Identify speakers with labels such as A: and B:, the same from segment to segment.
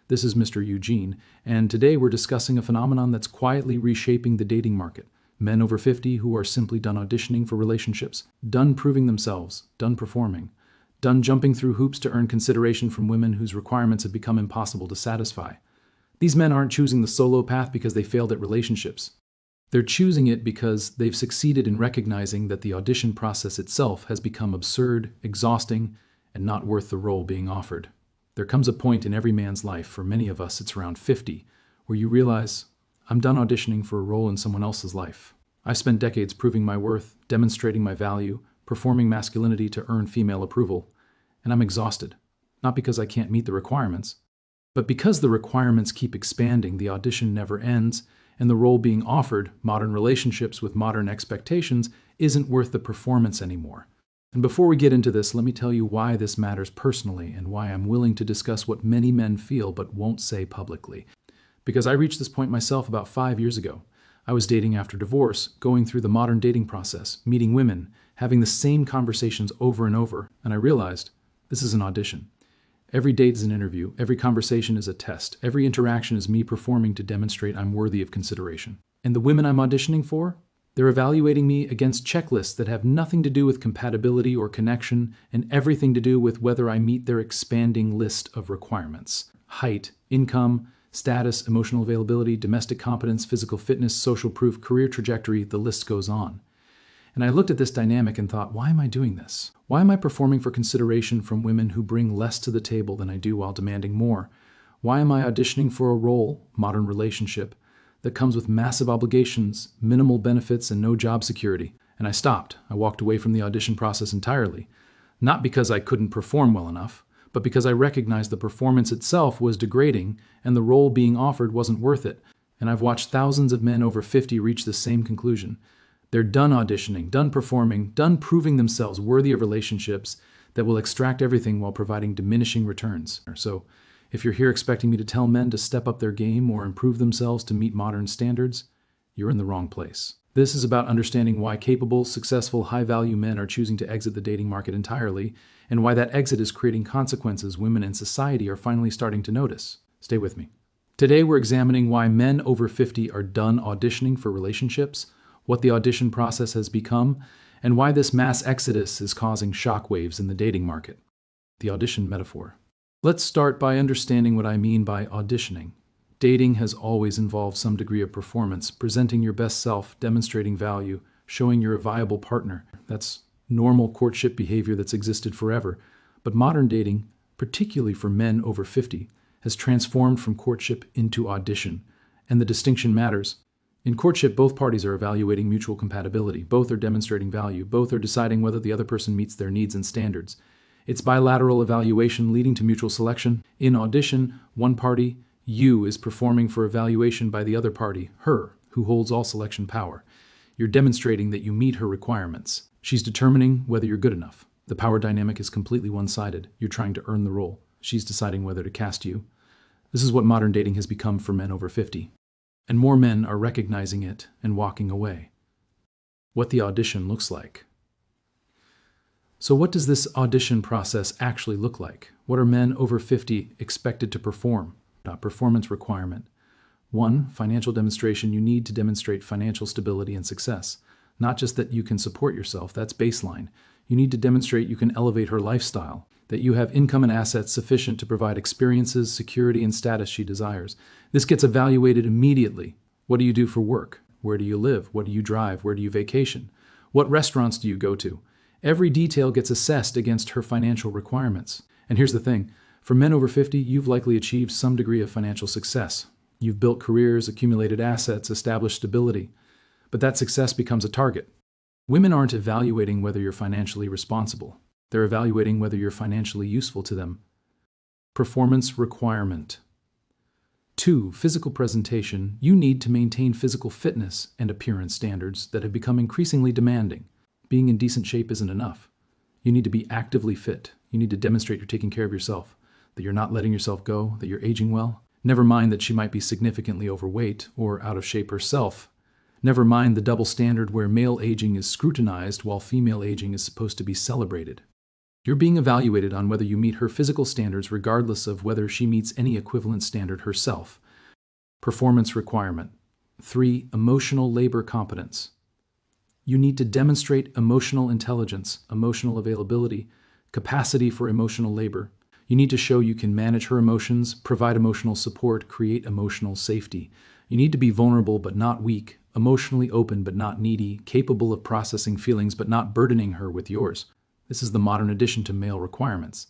A: This is Mr. Eugene, and today we're discussing a phenomenon that's quietly reshaping the dating market. Men over 50 who are simply done auditioning for relationships, done proving themselves, done performing, done jumping through hoops to earn consideration from women whose requirements have become impossible to satisfy. These men aren't choosing the solo path because they failed at relationships. They're choosing it because they've succeeded in recognizing that the audition process itself has become absurd, exhausting, and not worth the role being offered. There comes a point in every man's life, for many of us it's around 50, where you realize, I'm done auditioning for a role in someone else's life. I've spent decades proving my worth, demonstrating my value, performing masculinity to earn female approval, and I'm exhausted. Not because I can't meet the requirements, but because the requirements keep expanding, the audition never ends, and the role being offered, modern relationships with modern expectations, isn't worth the performance anymore. And before we get into this, let me tell you why this matters personally and why I'm willing to discuss what many men feel but won't say publicly. Because I reached this point myself about 5 years ago. I was dating after divorce, going through the modern dating process, meeting women, having the same conversations over and over, and I realized this is an audition. Every date is an interview, every conversation is a test, every interaction is me performing to demonstrate I'm worthy of consideration. And the women I'm auditioning for? They're evaluating me against checklists that have nothing to do with compatibility or connection and everything to do with whether I meet their expanding list of requirements. Height, income, status, emotional availability, domestic competence, physical fitness, social proof, career trajectory, the list goes on. And I looked at this dynamic and thought, why am I doing this? Why am I performing for consideration from women who bring less to the table than I do while demanding more? Why am I auditioning for a role, modern relationship, that comes with massive obligations, minimal benefits, and no job security? And I stopped. I walked away from the audition process entirely. Not because I couldn't perform well enough, but because I recognized the performance itself was degrading and the role being offered wasn't worth it. And I've watched thousands of men over 50 reach the same conclusion. They're done auditioning, done performing, done proving themselves worthy of relationships that will extract everything while providing diminishing returns. So, if you're here expecting me to tell men to step up their game or improve themselves to meet modern standards, you're in the wrong place. This is about understanding why capable, successful, high-value men are choosing to exit the dating market entirely, and why that exit is creating consequences women in society are finally starting to notice. Stay with me. Today we're examining why men over 50 are done auditioning for relationships, what the audition process has become, and why this mass exodus is causing shockwaves in the dating market. The audition metaphor. Let's start by understanding what I mean by auditioning. Dating has always involved some degree of performance, presenting your best self, demonstrating value, showing you're a viable partner. That's normal courtship behavior that's existed forever. But modern dating, particularly for men over 50, has transformed from courtship into audition. And the distinction matters. In courtship, both parties are evaluating mutual compatibility. Both are demonstrating value. Both are deciding whether the other person meets their needs and standards. It's bilateral evaluation leading to mutual selection. In audition, one party, you, is performing for evaluation by the other party, her, who holds all selection power. You're demonstrating that you meet her requirements. She's determining whether you're good enough. The power dynamic is completely one-sided. You're trying to earn the role. She's deciding whether to cast you. This is what modern dating has become for men over 50. And more men are recognizing it and walking away. What the audition looks like. So what does this audition process actually look like? What are men over 50 expected to perform? Performance requirement. 1. Financial demonstration. You need to demonstrate financial stability and success. Not just that you can support yourself, that's baseline. You need to demonstrate you can elevate her lifestyle, that you have income and assets sufficient to provide experiences, security, and status she desires. This gets evaluated immediately. What do you do for work? Where do you live? What do you drive? Where do you vacation? What restaurants do you go to? Every detail gets assessed against her financial requirements. And here's the thing. For men over 50, you've likely achieved some degree of financial success. You've built careers, accumulated assets, established stability. But that success becomes a target. Women aren't evaluating whether you're financially responsible. They're evaluating whether you're financially useful to them. Performance requirement. 2. Physical presentation. You need to maintain physical fitness and appearance standards that have become increasingly demanding. Being in decent shape isn't enough. You need to be actively fit. You need to demonstrate you're taking care of yourself, that you're not letting yourself go, that you're aging well. Never mind that she might be significantly overweight or out of shape herself. Never mind the double standard where male aging is scrutinized while female aging is supposed to be celebrated. You're being evaluated on whether you meet her physical standards regardless of whether she meets any equivalent standard herself. Performance requirement. 3. Emotional labor competence. You need to demonstrate emotional intelligence, emotional availability, capacity for emotional labor. You need to show you can manage her emotions, provide emotional support, create emotional safety. You need to be vulnerable but not weak, emotionally open but not needy, capable of processing feelings but not burdening her with yours. This is the modern addition to male requirements.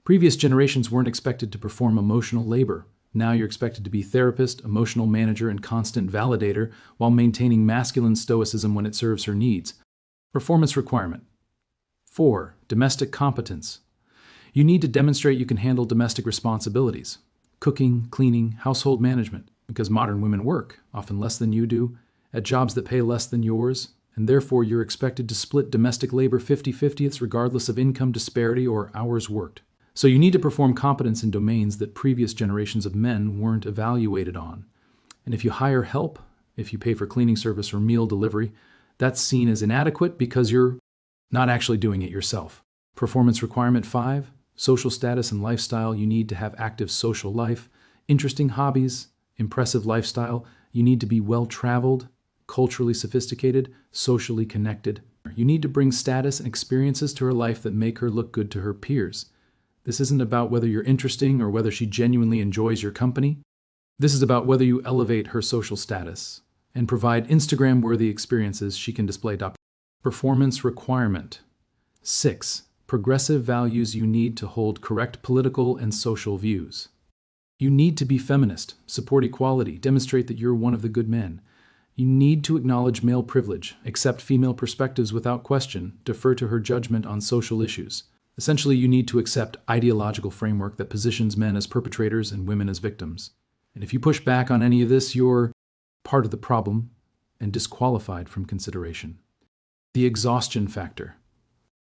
A: Previous generations weren't expected to perform emotional labor. Now you're expected to be therapist, emotional manager, and constant validator while maintaining masculine stoicism when it serves her needs. Performance requirement. 4. Domestic competence. You need to demonstrate you can handle domestic responsibilities. Cooking, cleaning, household management, because modern women work, often less than you do, at jobs that pay less than yours, and therefore you're expected to split domestic labor 50-50 regardless of income disparity or hours worked. So you need to perform competence in domains that previous generations of men weren't evaluated on. And if you hire help, if you pay for cleaning service or meal delivery, that's seen as inadequate because you're not actually doing it yourself. Performance requirement 5, social status and lifestyle. You need to have active social life, interesting hobbies, impressive lifestyle. You need to be well-traveled, culturally sophisticated, socially connected. You need to bring status and experiences to her life that make her look good to her peers. This isn't about whether you're interesting or whether she genuinely enjoys your company. This is about whether you elevate her social status and provide Instagram-worthy experiences she can display. Performance requirement. 6. Progressive values. You need to hold correct political and social views. You need to be feminist, support equality, demonstrate that you're one of the good men. You need to acknowledge male privilege, accept female perspectives without question, defer to her judgment on social issues. Essentially, you need to accept ideological framework that positions men as perpetrators and women as victims. And if you push back on any of this, you're part of the problem and disqualified from consideration. The exhaustion factor.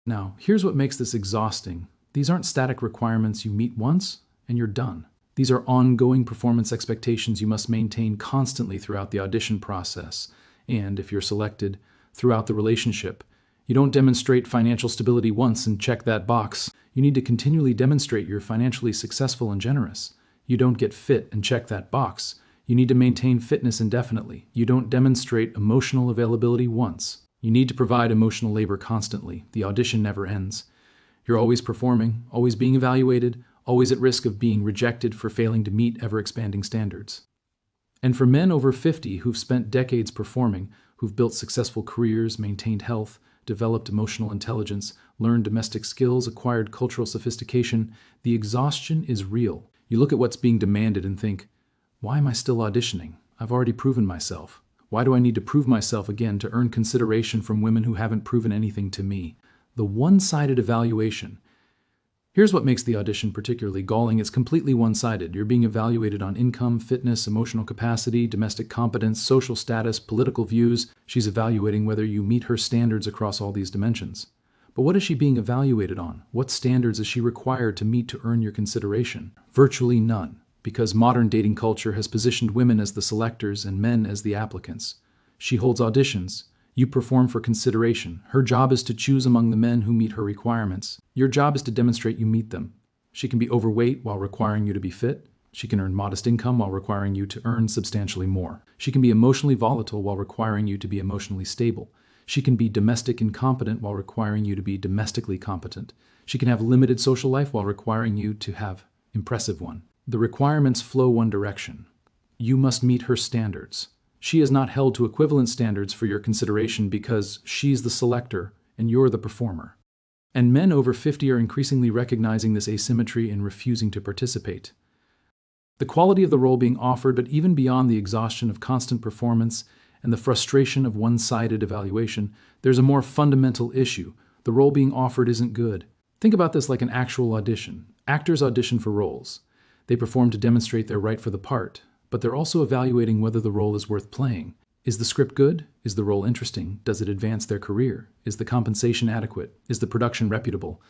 A: Now, here's what makes this exhausting. These aren't static requirements you meet once and you're done. These are ongoing performance expectations you must maintain constantly throughout the audition process, and, if you're selected, throughout the relationship. You don't demonstrate financial stability once and check that box. You need to continually demonstrate you're financially successful and generous. You don't get fit and check that box. You need to maintain fitness indefinitely. You don't demonstrate emotional availability once. You need to provide emotional labor constantly. The audition never ends. You're always performing, always being evaluated, always at risk of being rejected for failing to meet ever-expanding standards. And for men over 50 who've spent decades performing, who've built successful careers, maintained health, developed emotional intelligence, learned domestic skills, acquired cultural sophistication, the exhaustion is real. You look at what's being demanded and think, why am I still auditioning? I've already proven myself. Why do I need to prove myself again to earn consideration from women who haven't proven anything to me? The one-sided evaluation. Here's what makes the audition particularly galling. It's completely one-sided. You're being evaluated on income, fitness, emotional capacity, domestic competence, social status, political views. She's evaluating whether you meet her standards across all these dimensions. But what is she being evaluated on? What standards is she required to meet to earn your consideration? Virtually none, because modern dating culture has positioned women as the selectors and men as the applicants. She holds auditions. You perform for consideration. Her job is to choose among the men who meet her requirements. Your job is to demonstrate you meet them. She can be overweight while requiring you to be fit. She can earn modest income while requiring you to earn substantially more. She can be emotionally volatile while requiring you to be emotionally stable. She can be domestic incompetent while requiring you to be domestically competent. She can have limited social life while requiring you to have impressive one. The requirements flow one direction. You must meet her standards. She is not held to equivalent standards for your consideration because she's the selector and you're the performer. And men over 50 are increasingly recognizing this asymmetry and refusing to participate. The quality of the role being offered, but even beyond the exhaustion of constant performance and the frustration of one-sided evaluation, there's a more fundamental issue. The role being offered isn't good. Think about this like an actual audition. Actors audition for roles. They perform to demonstrate they're right for the part, but they're also evaluating whether the role is worth playing. Is the script good? Is the role interesting? Does it advance their career? Is the compensation adequate? Is the production reputable?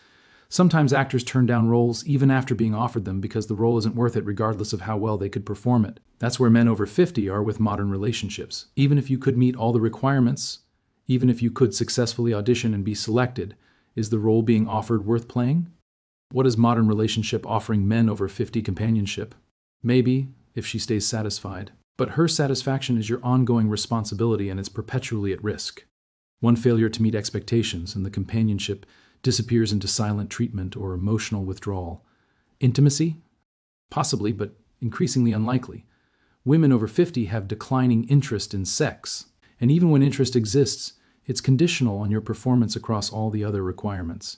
A: Sometimes actors turn down roles even after being offered them because the role isn't worth it regardless of how well they could perform it. That's where men over 50 are with modern relationships. Even if you could meet all the requirements, even if you could successfully audition and be selected, Is the role being offered worth playing? What is modern relationship offering men over 50 companionship? Maybe, if she stays satisfied. But her satisfaction is your ongoing responsibility and it's perpetually at risk. One failure to meet expectations and the companionship disappears into silent treatment or emotional withdrawal. Intimacy? Possibly, but increasingly unlikely. Women over 50 have declining interest in sex, and even when interest exists, it's conditional on your performance across all the other requirements.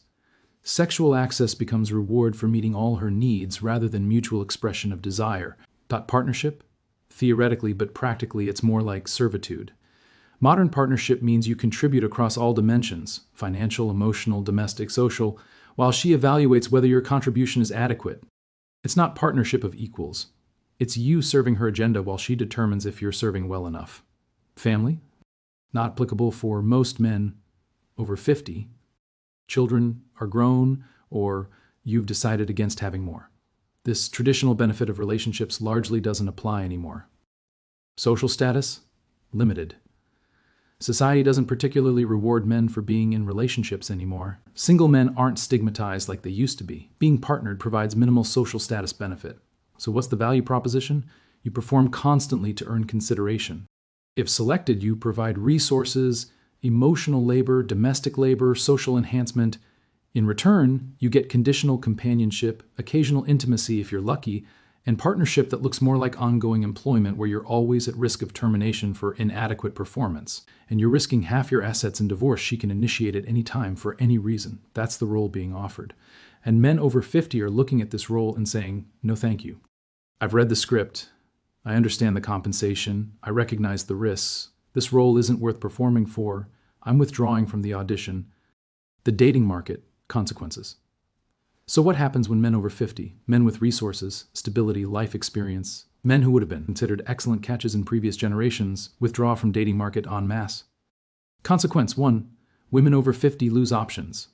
A: Sexual access becomes reward for meeting all her needs rather than mutual expression of desire. Partnership? Theoretically, but practically, it's more like servitude. Modern partnership means you contribute across all dimensions, financial, emotional, domestic, social, while she evaluates whether your contribution is adequate. It's not partnership of equals. It's you serving her agenda while she determines if you're serving well enough. Family? Not applicable for most men over 50. Children are grown, or you've decided against having more. This traditional benefit of relationships largely doesn't apply anymore. Social status? Limited. Society doesn't particularly reward men for being in relationships anymore. Single men aren't stigmatized like they used to be. Being partnered provides minimal social status benefit. So what's the value proposition? You perform constantly to earn consideration. If selected, you provide resources, emotional labor, domestic labor, social enhancement. In return, you get conditional companionship, occasional intimacy if you're lucky, and partnership that looks more like ongoing employment where you're always at risk of termination for inadequate performance. And you're risking half your assets in divorce she can initiate at any time for any reason. That's the role being offered. And men over 50 are looking at this role and saying, no thank you. I've read the script. I understand the compensation. I recognize the risks. This role isn't worth performing for. I'm withdrawing from the audition. The dating market, consequences. So what happens when men over 50, men with resources, stability, life experience, men who would have been considered excellent catches in previous generations, withdraw from dating market en masse? Consequence 1, women over 50 lose options.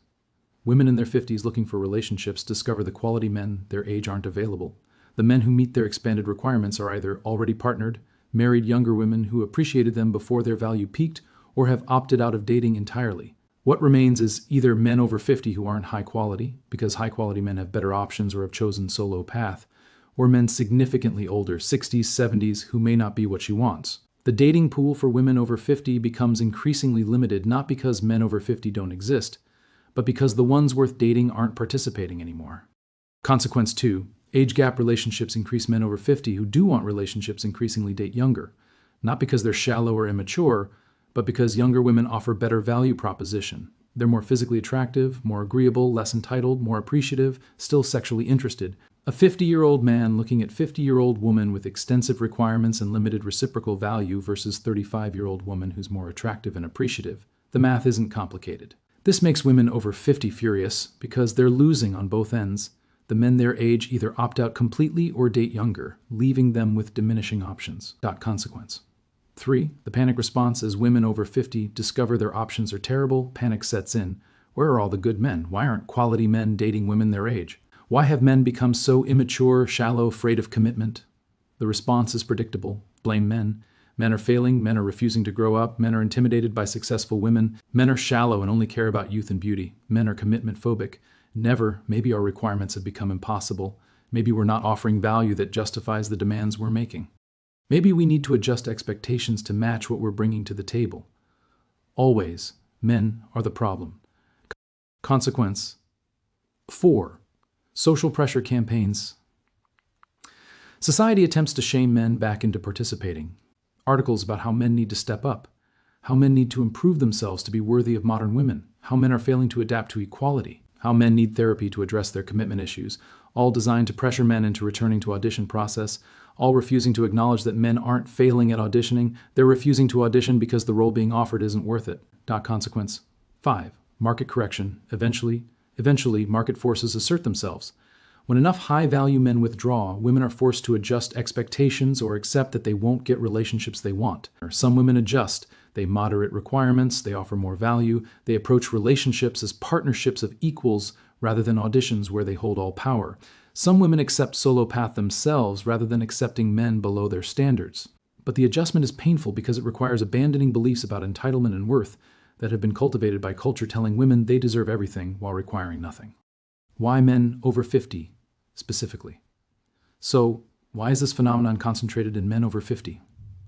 A: Women in their 50s looking for relationships discover the quality men their age aren't available. The men who meet their expanded requirements are either already partnered, married younger women who appreciated them before their value peaked, or have opted out of dating entirely. What remains is either men over 50 who aren't high quality, because high quality men have better options or have chosen solo path, or men significantly older, 60s, 70s, who may not be what she wants. The dating pool for women over 50 becomes increasingly limited not because men over 50 don't exist, but because the ones worth dating aren't participating anymore. Consequence 2, age gap relationships increase. Men over 50 who do want relationships increasingly date younger, not because they're shallow or immature, but because younger women offer better value proposition. They're more physically attractive, more agreeable, less entitled, more appreciative, still sexually interested. A 50-year-old man looking at 50-year-old woman with extensive requirements and limited reciprocal value versus 35-year-old woman who's more attractive and appreciative. The math isn't complicated. This makes women over 50 furious because they're losing on both ends. The men their age either opt out completely or date younger, leaving them with diminishing options. Consequence. 3, the panic response as women over 50 discover their options are terrible, panic sets in. Where are all the good men? Why aren't quality men dating women their age? Why have men become so immature, shallow, afraid of commitment? The response is predictable. Blame men. Men are failing, men are refusing to grow up, men are intimidated by successful women, men are shallow and only care about youth and beauty, men are commitment phobic. Never, maybe our requirements have become impossible. Maybe we're not offering value that justifies the demands we're making. Maybe we need to adjust expectations to match what we're bringing to the table. Always, men are the problem. Consequence 4, social pressure campaigns. Society attempts to shame men back into participating. Articles about how men need to step up, how men need to improve themselves to be worthy of modern women, how men are failing to adapt to equality, how men need therapy to address their commitment issues, all designed to pressure men into returning to audition process, all refusing to acknowledge that men aren't failing at auditioning, they're refusing to audition because the role being offered isn't worth it. Consequence 5, market correction. Eventually, market forces assert themselves. When enough high-value men withdraw, women are forced to adjust expectations or accept that they won't get relationships they want. Some women adjust. They moderate requirements, they offer more value, they approach relationships as partnerships of equals rather than auditions where they hold all power. Some women accept solo path themselves rather than accepting men below their standards. But the adjustment is painful because it requires abandoning beliefs about entitlement and worth. that have been cultivated by culture telling women they deserve everything while requiring nothing. Why men over 50 specifically? So, why is this phenomenon concentrated in men over 50?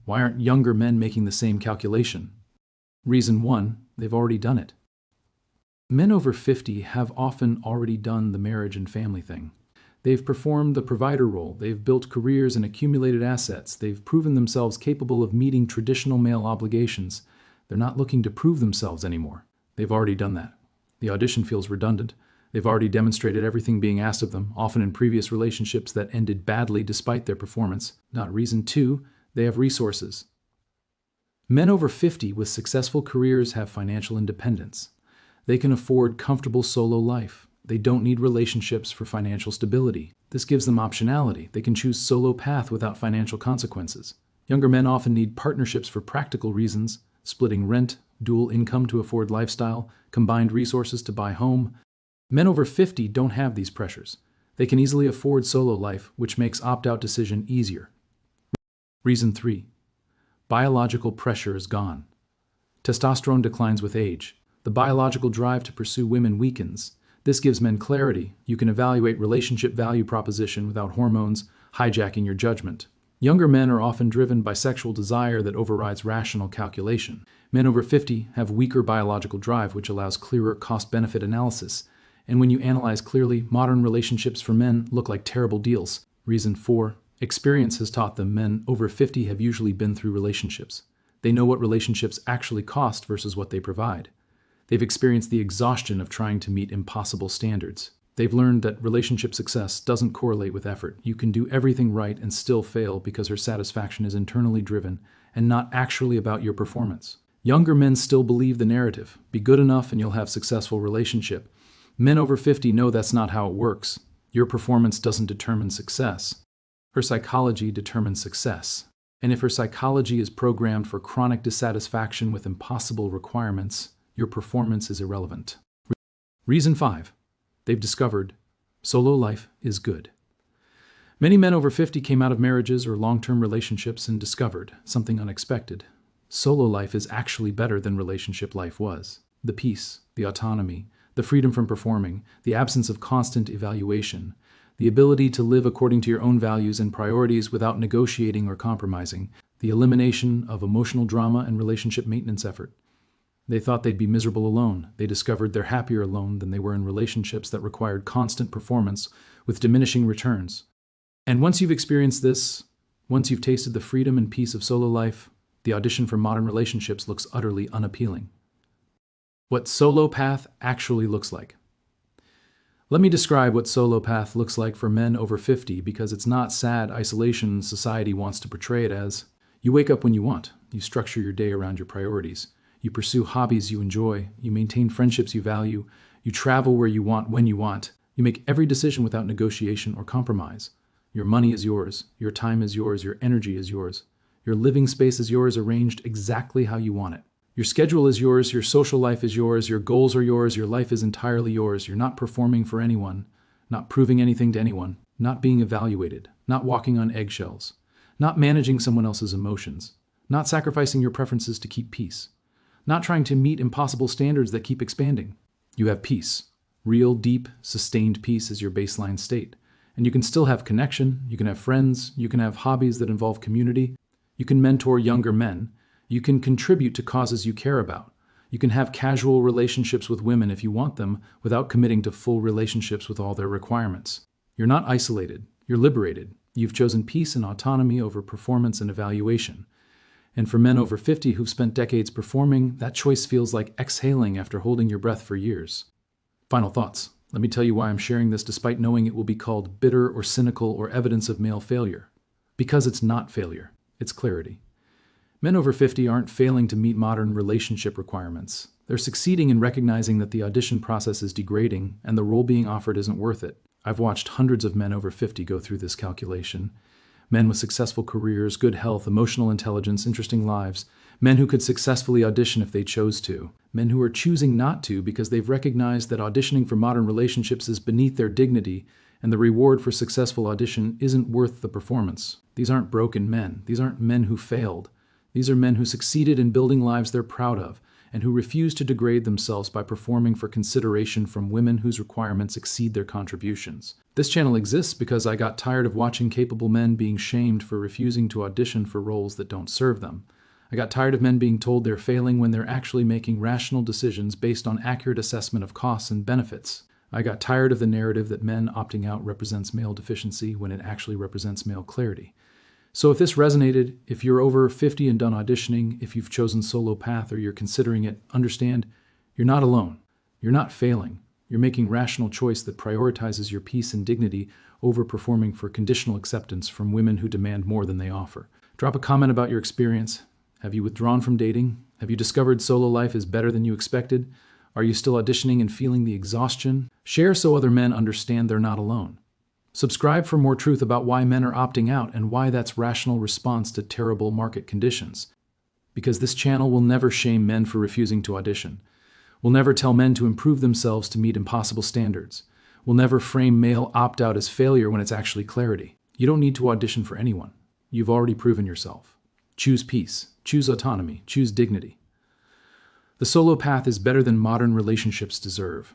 A: Why aren't younger men making the same calculation? Reason 1, they've already done it. Men over 50 have often already done the marriage and family thing. They've performed the provider role, they've built careers and accumulated assets, they've proven themselves capable of meeting traditional male obligations. They're not looking to prove themselves anymore. They've already done that. The audition feels redundant. They've already demonstrated everything being asked of them, often in previous relationships that ended badly despite their performance. Not reason 2, they have resources. Men over 50 with successful careers have financial independence. They can afford comfortable solo life. They don't need relationships for financial stability. This gives them optionality. They can choose solo path without financial consequences. Younger men often need partnerships for practical reasons, splitting rent, dual income to afford lifestyle, combined resources to buy home. Men over 50 don't have these pressures. They can easily afford solo life, which makes opt-out decision easier. Reason 3. Biological pressure is gone. Testosterone declines with age. The biological drive to pursue women weakens. This gives men clarity. You can evaluate relationship value proposition without hormones hijacking your judgment. Younger men are often driven by sexual desire that overrides rational calculation. Men over 50 have weaker biological drive, which allows clearer cost-benefit analysis. And when you analyze clearly, modern relationships for men look like terrible deals. Reason 4. Experience has taught them men over 50 have usually been through relationships. They know what relationships actually cost versus what they provide. They've experienced the exhaustion of trying to meet impossible standards. They've learned that relationship success doesn't correlate with effort. You can do everything right and still fail because her satisfaction is internally driven and not actually about your performance. Younger men still believe the narrative. Be good enough and you'll have successful relationship. Men over 50 know that's not how it works. Your performance doesn't determine success. Her psychology determines success. And if her psychology is programmed for chronic dissatisfaction with impossible requirements, your performance is irrelevant. Reason 5. They've discovered solo life is good. Many men over 50 came out of marriages or long-term relationships and discovered something unexpected. Solo life is actually better than relationship life was. The peace, the autonomy, the freedom from performing, the absence of constant evaluation, the ability to live according to your own values and priorities without negotiating or compromising, the elimination of emotional drama and relationship maintenance effort. They thought they'd be miserable alone. They discovered they're happier alone than they were in relationships that required constant performance with diminishing returns. And once you've experienced this, once you've tasted the freedom and peace of solo life, the audition for modern relationships looks utterly unappealing. What solo path actually looks like. Let me describe what solo path looks like for men over 50 because it's not sad isolation society wants to portray it as. You wake up when you want. You structure your day around your priorities. You pursue hobbies you enjoy. You maintain friendships you value. You travel where you want when you want. You make every decision without negotiation or compromise. Your money is yours. Your time is yours. Your energy is yours. Your living space is yours, arranged exactly how you want it. Your schedule is yours. Your social life is yours. Your goals are yours. Your life is entirely yours. You're not performing for anyone, not proving anything to anyone, not being evaluated, not walking on eggshells, not managing someone else's emotions, not sacrificing your preferences to keep peace, not trying to meet impossible standards that keep expanding. You have peace. Real, deep, sustained peace is your baseline state. And you can still have connection. You can have friends. You can have hobbies that involve community. You can mentor younger men. You can contribute to causes you care about. You can have casual relationships with women if you want them without committing to full relationships with all their requirements. You're not isolated. You're liberated. You've chosen peace and autonomy over performance and evaluation. And for men over 50 who've spent decades performing, that choice feels like exhaling after holding your breath for years. Final thoughts. Let me tell you why I'm sharing this despite knowing it will be called bitter or cynical or evidence of male failure. Because it's not failure. It's clarity. Men over 50 aren't failing to meet modern relationship requirements. They're succeeding in recognizing that the audition process is degrading and the role being offered isn't worth it. I've watched hundreds of men over 50 go through this calculation. Men with successful careers, good health, emotional intelligence, interesting lives. Men who could successfully audition if they chose to. Men who are choosing not to because they've recognized that auditioning for modern relationships is beneath their dignity and the reward for successful audition isn't worth the performance. These aren't broken men. These aren't men who failed. These are men who succeeded in building lives they're proud of, and who refuse to degrade themselves by performing for consideration from women whose requirements exceed their contributions. This channel exists because I got tired of watching capable men being shamed for refusing to audition for roles that don't serve them. I got tired of men being told they're failing when they're actually making rational decisions based on accurate assessment of costs and benefits. I got tired of the narrative that men opting out represents male deficiency when it actually represents male clarity. So if this resonated, if you're over 50 and done auditioning, if you've chosen solo path or you're considering it, understand you're not alone. You're not failing. You're making rational choice that prioritizes your peace and dignity over performing for conditional acceptance from women who demand more than they offer. Drop a comment about your experience. Have you withdrawn from dating? Have you discovered solo life is better than you expected? Are you still auditioning and feeling the exhaustion? Share so other men understand they're not alone. Subscribe for more truth about why men are opting out and why that's rational response to terrible market conditions. Because this channel will never shame men for refusing to audition. We'll never tell men to improve themselves to meet impossible standards. We'll never frame male opt-out as failure when it's actually clarity. You don't need to audition for anyone. You've already proven yourself. Choose peace. Choose autonomy. Choose dignity. The solo path is better than modern relationships deserve.